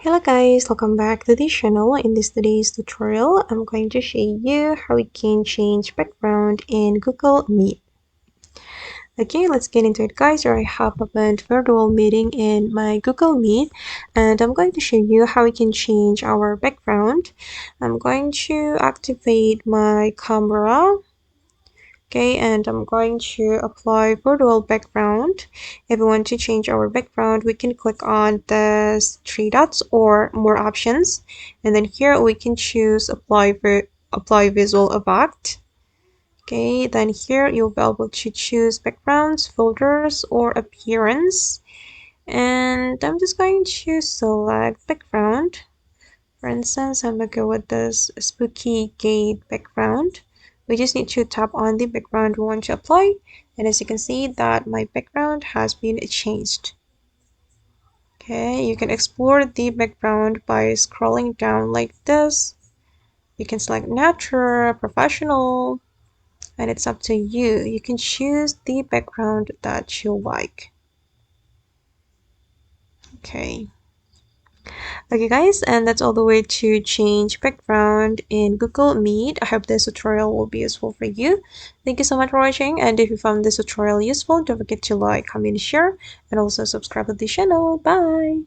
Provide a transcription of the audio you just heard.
Hello guys, welcome back to the channel. In today's tutorial, I'm going to show you how we can change background in Google Meet. Okay, let's get into it guys. Here I have opened virtual meeting in my Google Meet and I'm going to show you how we can change our background. I'm going to activate my camera. Okay, and I'm going to apply virtual background. If we want to change our background, we can click on the three dots or more options, and then here we can choose apply visual effect. Okay, then here you'll be able to choose backgrounds, filters, or appearance. And I'm just going to select background. For instance, I'm gonna go with this spooky gate background. We just need to tap on the background we want to apply, and as you can see that my background has been changed. Okay, you can explore the background by scrolling down like this. You can select nature, professional, and it's up to you. You can choose the background that you like. Okay. Okay guys, and that's all the way to change background in Google Meet. I hope this tutorial will be useful for you. Thank you so much for watching, and if you found this tutorial useful, don't forget to like, comment, share, and also subscribe to the channel. Bye!